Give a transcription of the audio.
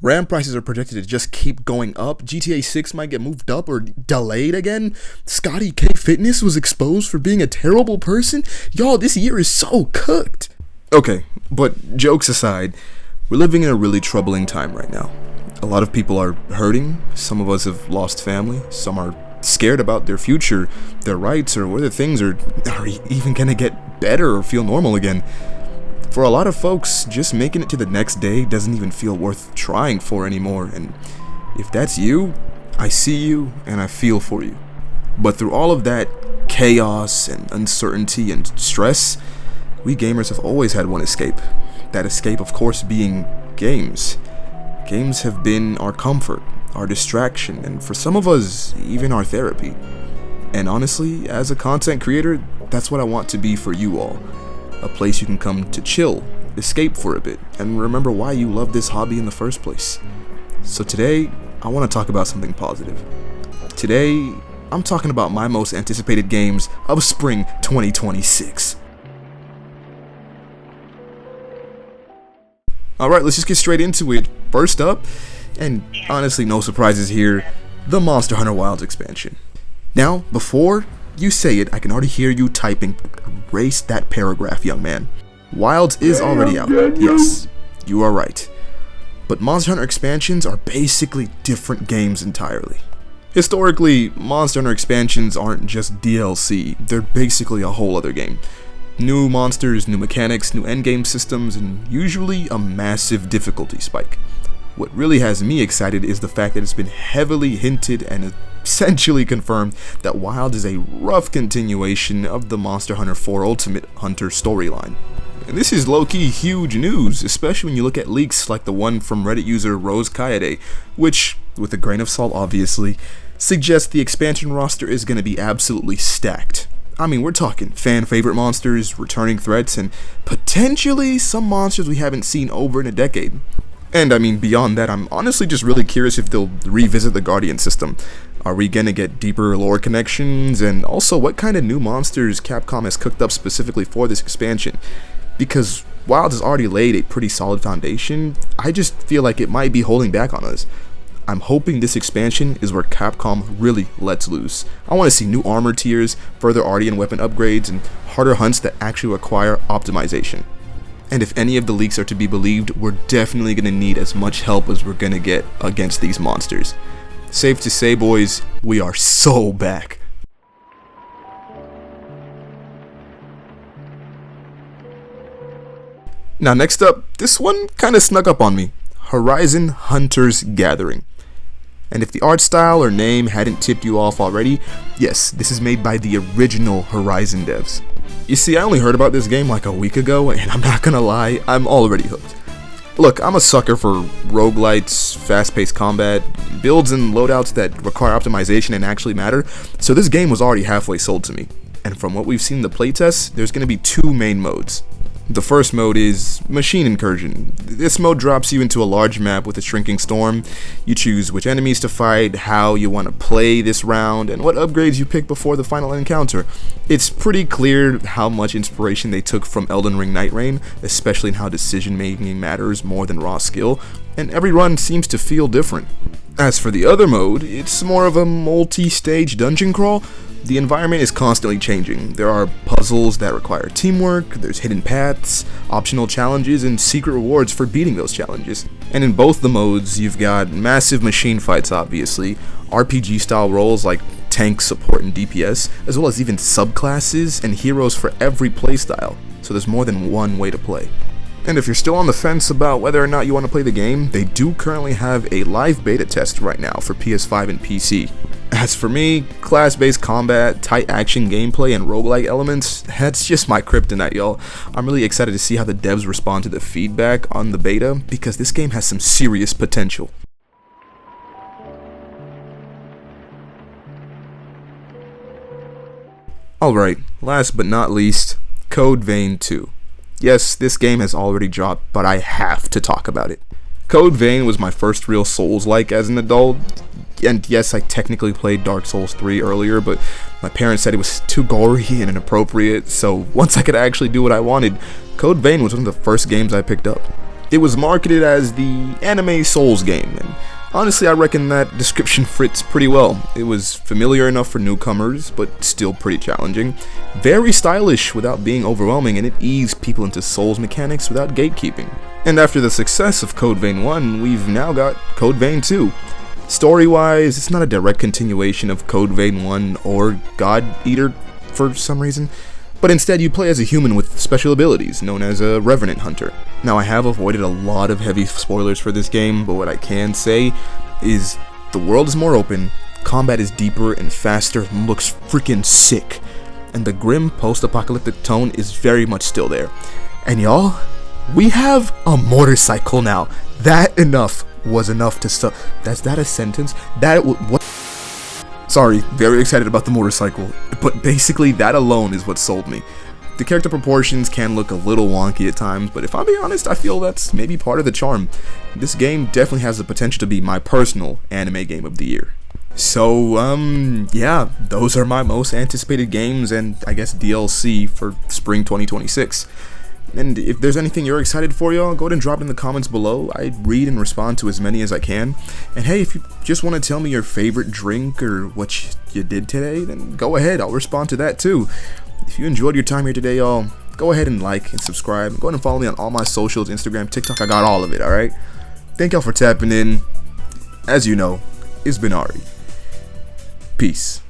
RAM prices are projected to just keep going up. GTA 6 might get moved up or delayed again. Scotty K Fitness was exposed for being a terrible person. Y'all, this year is so cooked. Okay, but jokes aside, we're living in a really troubling time right now. A lot of people are hurting. Some of us have lost family. Some are scared about their future, their rights, or whether things are even gonna get better or feel normal again. For a lot of folks, just making it to the next day doesn't even feel worth trying for anymore, and if that's you, I see you and I feel for you. But through all of that chaos and uncertainty and stress, we gamers have always had one escape. That escape, of course, being games. Games have been our comfort, our distraction, and for some of us, even our therapy. And honestly, as a content creator, that's what I want to be for you all. A place you can come to chill, escape for a bit, and remember why you love this hobby in the first place. So today, I want to talk about something positive. Today, I'm talking about my most anticipated games of spring 2026. Alright, let's just get straight into it. First up, and honestly no surprises here, the Monster Hunter Wilds expansion. Now, before you say it, I can already hear you typing, erase that paragraph, young man. Wilds is already out, yes, you are right. But Monster Hunter expansions are basically different games entirely. Historically, Monster Hunter expansions aren't just DLC, they're basically a whole other game. New monsters, new mechanics, new endgame systems, and usually a massive difficulty spike. What really has me excited is the fact that it's been heavily hinted and essentially confirmed that Wild is a rough continuation of the Monster Hunter 4 Ultimate Hunter storyline. And this is low-key huge news, especially when you look at leaks like the one from Reddit user Rose Kaede, which, with a grain of salt obviously, suggests the expansion roster is going to be absolutely stacked. I mean, we're talking fan-favorite monsters, returning threats, and potentially some monsters we haven't seen over in a decade. And I mean, beyond that, I'm honestly just really curious if they'll revisit the Guardian system. Are we gonna get deeper lore connections, and also what kind of new monsters Capcom has cooked up specifically for this expansion? Because Wilds has already laid a pretty solid foundation, I just feel like it might be holding back on us. I'm hoping this expansion is where Capcom really lets loose. I want to see new armor tiers, further Ardian weapon upgrades, and harder hunts that actually require optimization. And if any of the leaks are to be believed, we're definitely going to need as much help as we're going to get against these monsters. Safe to say, boys, we are so back. Now next up, this one kind of snuck up on me. Horizon Hunters Gathering. And if the art style or name hadn't tipped you off already, yes, this is made by the original Horizon devs. You see, I only heard about this game like a week ago, and I'm not gonna lie, I'm already hooked. Look, I'm a sucker for roguelites, fast-paced combat, builds and loadouts that require optimization and actually matter, so this game was already halfway sold to me. And from what we've seen in the playtests, there's gonna be two main modes. The first mode is Machine Incursion. This mode drops you into a large map with a shrinking storm. You choose which enemies to fight, how you want to play this round, and what upgrades you pick before the final encounter. It's pretty clear how much inspiration they took from Elden Ring Night Rain, especially in how decision making matters more than raw skill, and every run seems to feel different. As for the other mode, it's more of a multi-stage dungeon crawl. The environment is constantly changing. There are puzzles that require teamwork, there's hidden paths, optional challenges, and secret rewards for beating those challenges. And in both the modes, you've got massive machine fights obviously, RPG style roles like tank, support, and DPS, as well as even subclasses and heroes for every playstyle, so there's more than one way to play. And if you're still on the fence about whether or not you want to play the game, they do currently have a live beta test right now for PS5 and PC. As for me, class-based combat, tight action gameplay, and roguelike elements, that's just my kryptonite, y'all. I'm really excited to see how the devs respond to the feedback on the beta, because this game has some serious potential. Alright, last but not least, Code Vein 2. Yes, this game has already dropped, but I have to talk about it. Code Vein was my first real Souls-like as an adult, and yes, I technically played Dark Souls 3 earlier, but my parents said it was too gory and inappropriate, so once I could actually do what I wanted, Code Vein was one of the first games I picked up. It was marketed as the anime Souls game, and honestly I reckon that description fits pretty well. It was familiar enough for newcomers, but still pretty challenging. Very stylish without being overwhelming, and it eased people into Souls mechanics without gatekeeping. And after the success of Code Vein 1, we've now got Code Vein 2. Story-wise, it's not a direct continuation of Code Vein 1 or God Eater for some reason, but instead you play as a human with special abilities, known as a Revenant Hunter. Now I have avoided a lot of heavy spoilers for this game, but what I can say is the world is more open, combat is deeper and faster, and looks freaking sick, and the grim post-apocalyptic tone is very much still there. And y'all, we have a motorcycle now. That was enough to stop. That's that a sentence? What? Sorry, very excited about the motorcycle, but basically that alone is what sold me. The character proportions can look a little wonky at times, but if I'm being honest, I feel that's maybe part of the charm. This game definitely has the potential to be my personal anime game of the year. So, yeah, those are my most anticipated games and I guess DLC for spring 2026. And if there's anything you're excited for, y'all, go ahead and drop it in the comments below. I read and respond to as many as I can. And hey, if you just want to tell me your favorite drink or what you did today, then go ahead, I'll respond to that too. If you enjoyed your time here today, y'all, go ahead and like and subscribe. Go ahead and follow me on all my socials, Instagram, TikTok, I got all of it, alright? Thank y'all for tapping in. As you know, it's been Ari. Peace.